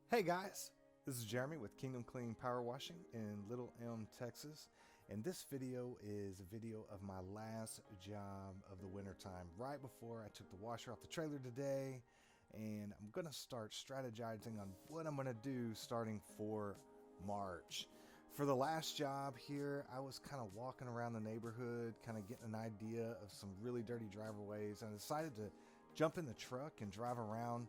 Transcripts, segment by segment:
Hey guys, this is Jeremy with Kingdom Clean Power Washing in Little Elm, Texas, and this video is a video of my last job of the wintertime, right before I took the washer off the trailer today, and I'm going to start strategizing on what I'm going to do starting for March. For the last job here, I was kind of walking around the neighborhood, kind of getting an idea of some really dirty driveways, and I decided to jump in the truck and drive around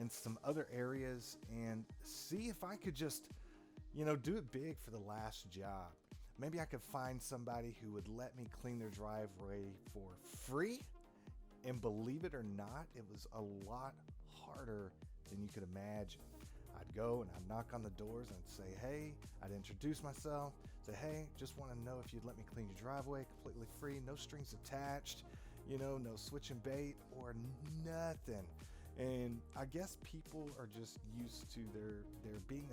in some other areas and see if I could just, do it big for the last job. Maybe I could find somebody who would let me clean their driveway for free. And believe it or not, it was a lot harder than you could imagine. I'd go and I'd knock on the doors and I'd say, hey, I'd introduce myself, say, hey, just want to know if you'd let me clean your driveway completely free, no strings attached, no switching bait or nothing. And I guess people are just used to there being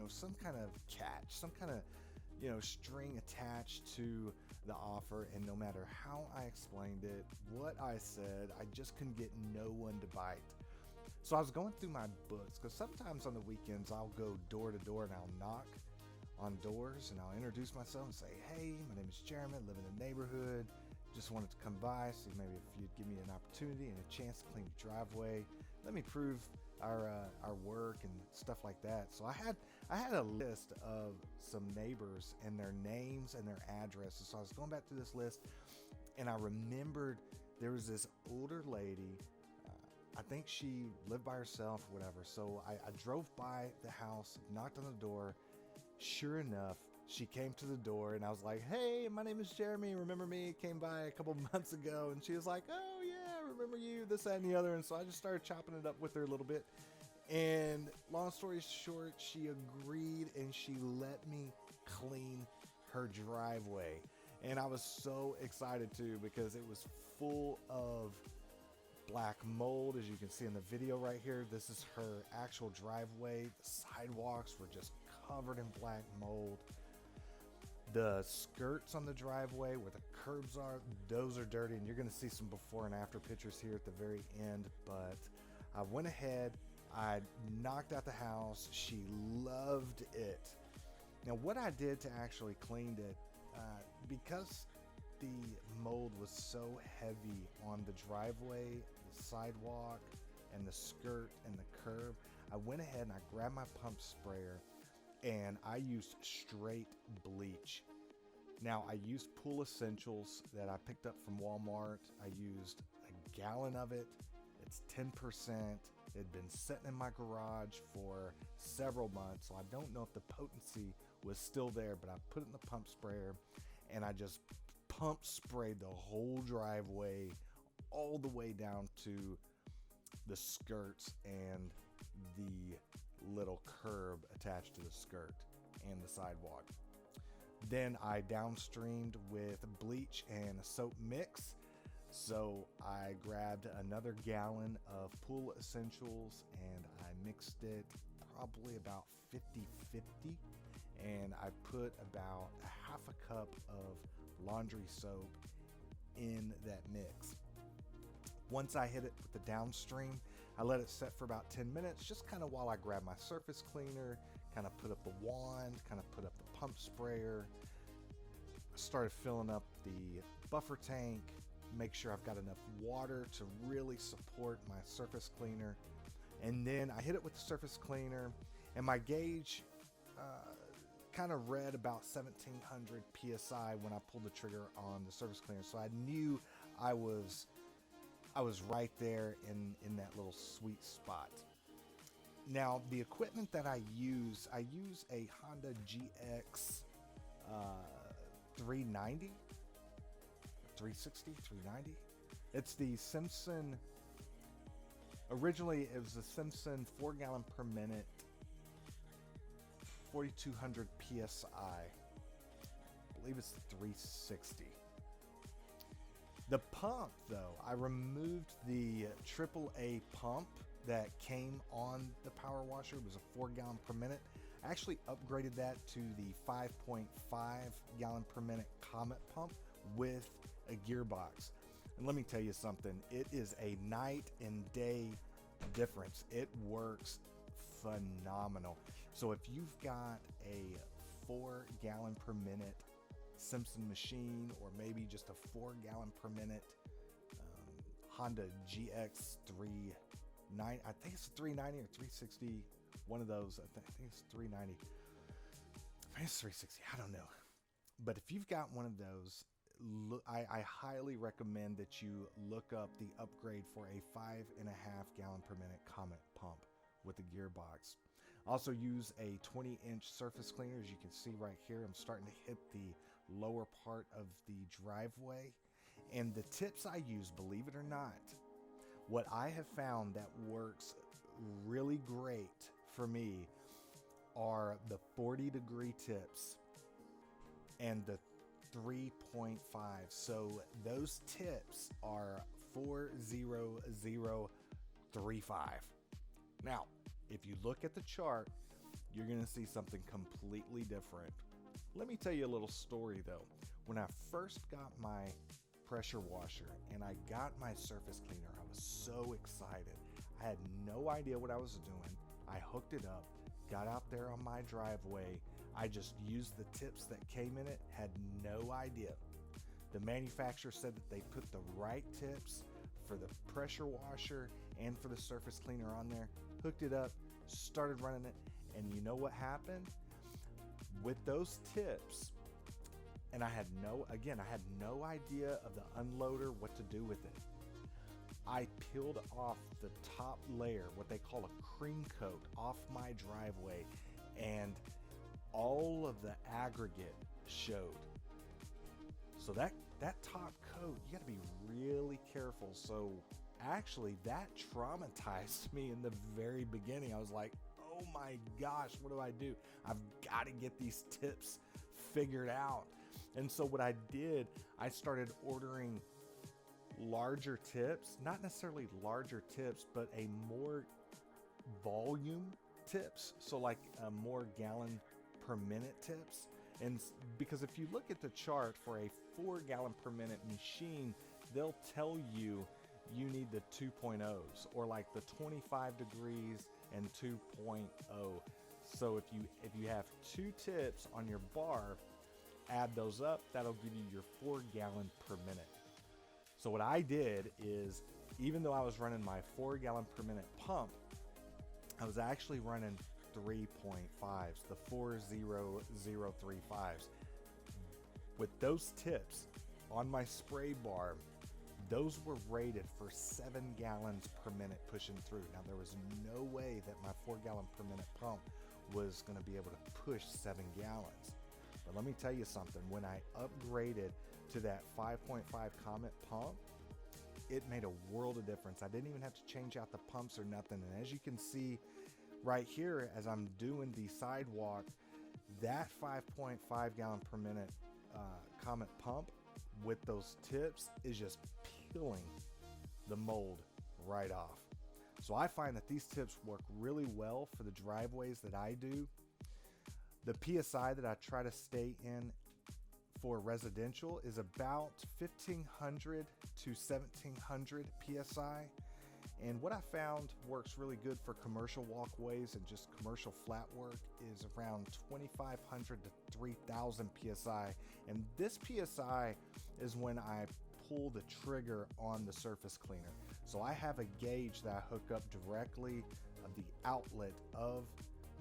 some kind of catch, some kind of, string attached to the offer. And no matter how I explained it, what I said, I just couldn't get no one to bite. So I was going through my books, because sometimes on the weekends I'll go door to door and I'll knock on doors and I'll introduce myself and say, hey, my name is Jeremy, I live in the neighborhood. Just wanted to come by, see maybe if you'd give me an opportunity and a chance to clean your driveway. Let me prove our work and stuff like that. So I had a list of some neighbors and their names and their addresses. So I was going back through this list, and I remembered there was this older lady. I think she lived by herself, whatever. So I drove by the house, knocked on the door. Sure enough, she came to the door, and I was like, hey, my name is Jeremy. Remember me? Came by a couple months ago. And she was like, oh, yeah, I remember you, this, that, and the other. And so I just started chopping it up with her a little bit. And long story short, she agreed, and she let me clean her driveway. And I was so excited, too, because it was full of black mold, as you can see in the video right here. This is her actual driveway. The sidewalks were just covered in black mold. The skirts on the driveway where the curbs are, those are dirty, and you're going to see some before and after pictures here at the very end. But I went ahead, I knocked out the house. She loved it. Now what I did to actually clean it, because the mold was so heavy on the driveway, the sidewalk, and the skirt and the curb, I went ahead and I grabbed my pump sprayer and I used straight bleach. Now I used Pool Essentials that I picked up from Walmart. I used a gallon of it. It's 10%. It had been sitting in my garage for several months, so I don't know if the potency was still there, but I put it in the pump sprayer and I just pump sprayed the whole driveway all the way down to the skirts and the little curb attached to the skirt and the sidewalk. Then I downstreamed with bleach and a soap mix. So I grabbed another gallon of Pool Essentials and I mixed it probably about 50-50, and I put about a half a cup of laundry soap in that mix. Once I hit it with the downstream, I let it set for about 10 minutes, just kind of while I grab my surface cleaner, kind of put up the wand, kind of put up the pump sprayer, started filling up the buffer tank, make sure I've got enough water to really support my surface cleaner. And then I hit it with the surface cleaner, and my gauge kind of read about 1700 psi when I pulled the trigger on the surface cleaner. So I knew I was right there in that little sweet spot. Now the equipment that I use a Honda GX 390, 360, 390. It's the Simpson. Originally it was the Simpson 4 gallon per minute, 4200 psi. I believe it's the 360. The pump, though, I removed the AAA pump that came on the power washer. It was a 4 gallon per minute. I actually upgraded that to the 5.5 gallon per minute Comet pump with a gearbox. And let me tell you something, it is a night and day difference. It works phenomenal. So if you've got a 4 gallon per minute Simpson machine, or maybe just a 4 gallon per minute Honda GX390, I think it's 390 or 360, one of those. I think it's 390. I think it's 360. I don't know. But if you've got one of those, I highly recommend that you look up the upgrade for a 5.5 gallon per minute Comet pump with the gearbox. Also use a 20-inch surface cleaner. As you can see right here, I'm starting to hit the lower part of the driveway. And the tips I use, believe it or not, what I have found that works really great for me are the 40-degree tips and the 3.5. So those tips are 40035. Now, if you look at the chart, you're going to see something completely different. Let me tell you a little story though. When I first got my pressure washer and I got my surface cleaner, I was so excited. I had no idea what I was doing. I hooked it up, got out there on my driveway. I just used the tips that came in it, had no idea. The manufacturer said that they put the right tips for the pressure washer and for the surface cleaner on there, hooked it up, started running it, and you know what happened? With those tips, and I had no idea of the unloader, what to do with it. I peeled off the top layer, what they call a cream coat, off my driveway, and all of the aggregate showed. So that top coat, you got to be really careful. So actually that traumatized me in the very beginning. I was like, oh my gosh, what do I do? I've got to get these tips figured out. And so what I did, I started ordering larger tips, not necessarily larger tips, but a more volume tips. So like a more gallon per minute tips. And because if you look at the chart for a 4 gallon per minute machine, they'll tell you you need the 2.0s or like the 25 degrees and 2.0. So if you have 2 tips on your bar, add those up, that'll give you your 4 gallon per minute. So what I did is, even though I was running my 4 gallon per minute pump, I was actually running 3.5s, the 40035s. With those tips on my spray bar, those were rated for 7 gallons per minute pushing through. Now there was no way that my 4 gallon per minute pump was going to be able to push 7 gallons. But let me tell you something, when I upgraded to that 5.5 Comet pump, it made a world of difference. I didn't even have to change out the pumps or nothing. And as you can see right here, as I'm doing the sidewalk, that 5.5 gallon per minute Comet pump with those tips is just peeling the mold right off. So I find that these tips work really well for the driveways that I do. The PSI that I try to stay in for residential is about 1500 to 1700 PSI. And what I found works really good for commercial walkways and just commercial flat work is around 2500 to 3000 PSI. And this PSI is when I pull the trigger on the surface cleaner. So I have a gauge that I hook up directly of the outlet of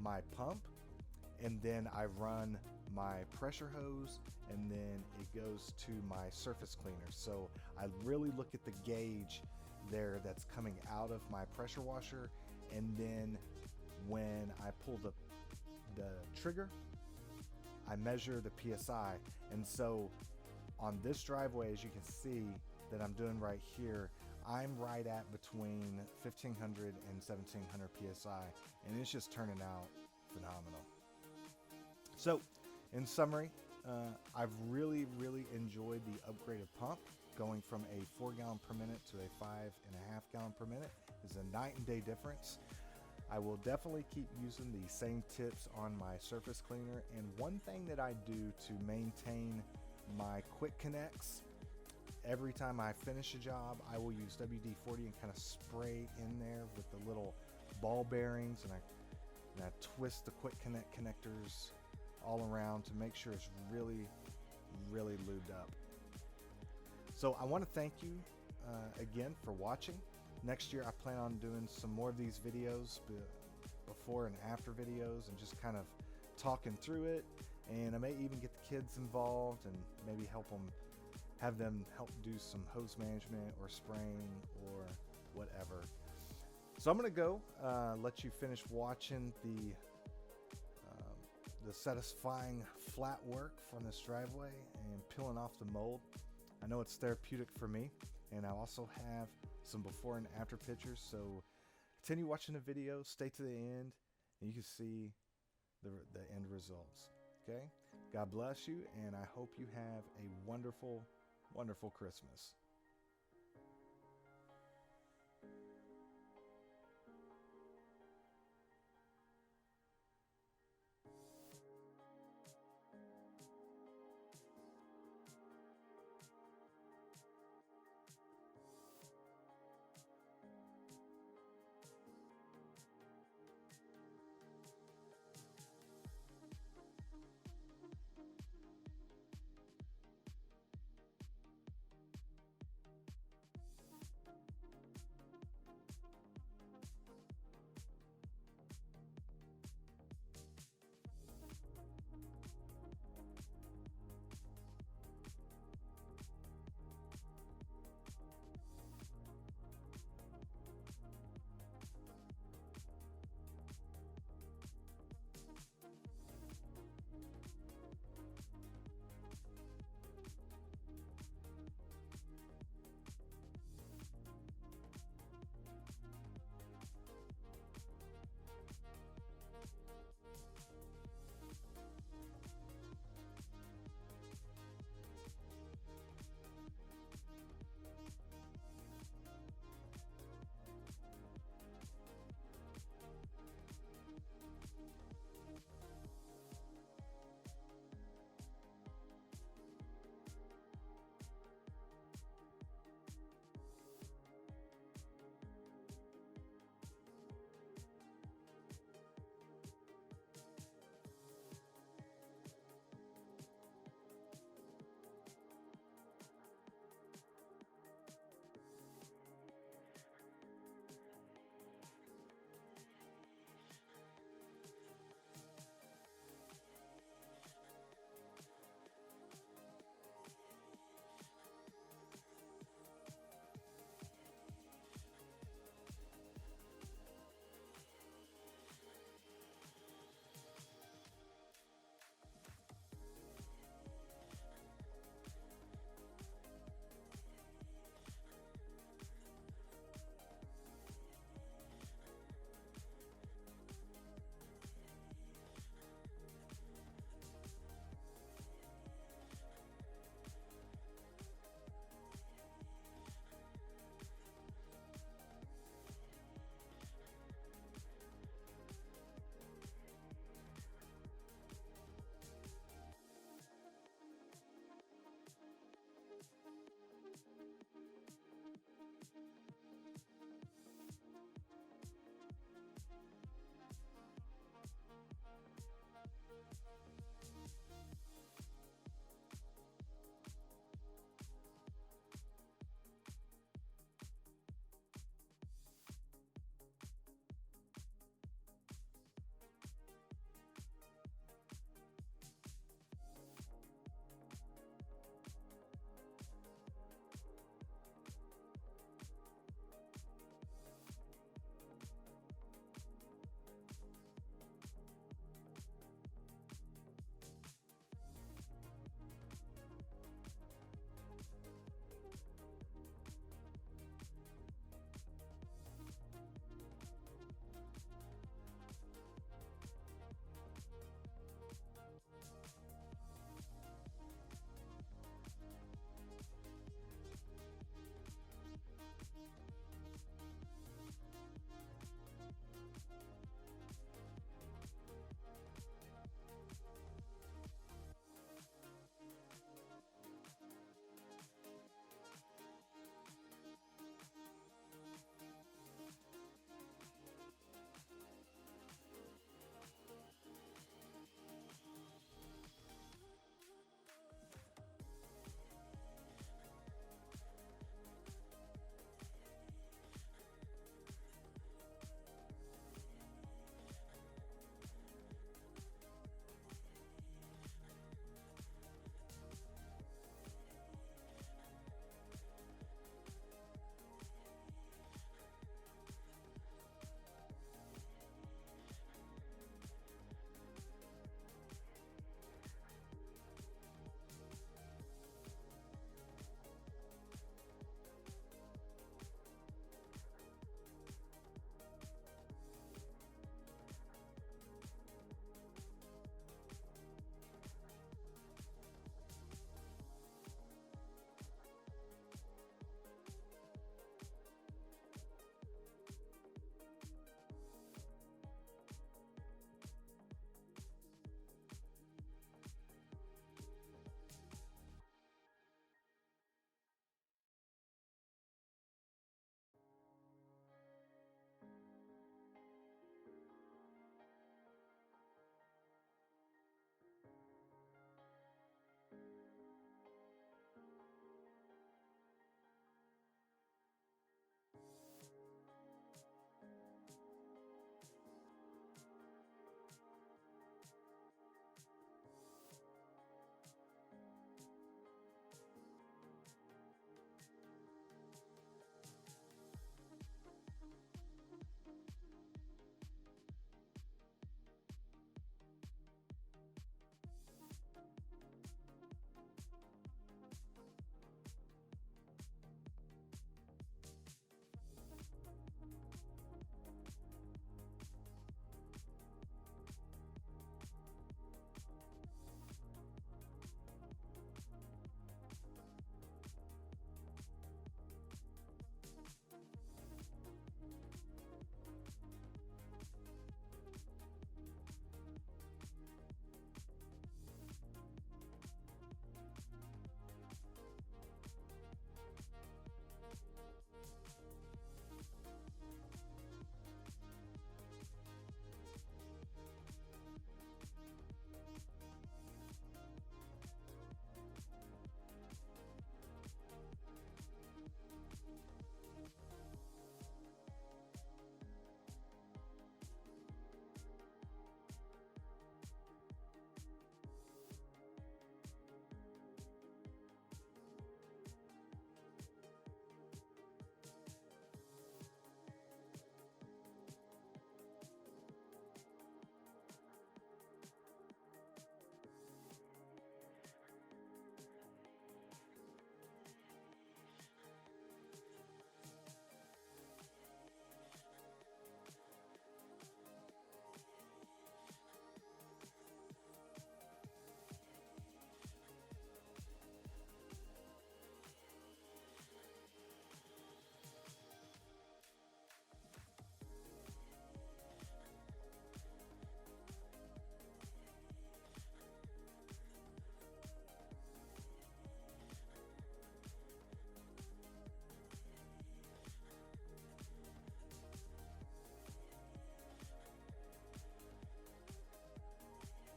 my pump, and then I run my pressure hose, and then it goes to my surface cleaner. So I really look at the gauge there that's coming out of my pressure washer, and then when I pull the trigger, I measure the PSI. And so on this driveway, as you can see that I'm doing right here, I'm right at between 1500 and 1700 PSI, and it's just turning out phenomenal. So in summary, I've really enjoyed the upgraded pump. Going from a 4 gallon per minute to a 5.5 gallon per minute is a night and day difference. I will definitely keep using the same tips on my surface cleaner. And one thing that I do to maintain my quick connects, every time I finish a job, I will use WD-40 and kind of spray in there with the little ball bearings, and I and I twist the quick connect connectors all around to make sure it's really lubed up. So I want to thank you again for watching. Next year I plan on doing some more of these videos, before and after videos, and just kind of talking through it. And I may even get the kids involved and maybe have them help do some hose management or spraying or whatever. So I'm gonna go let you finish watching the satisfying flat work from this driveway and peeling off the mold. I know it's therapeutic for me, and I also have some before and after pictures, so continue watching the video, stay to the end, and you can see the end results. Okay? God bless you, and I hope you have a wonderful Christmas.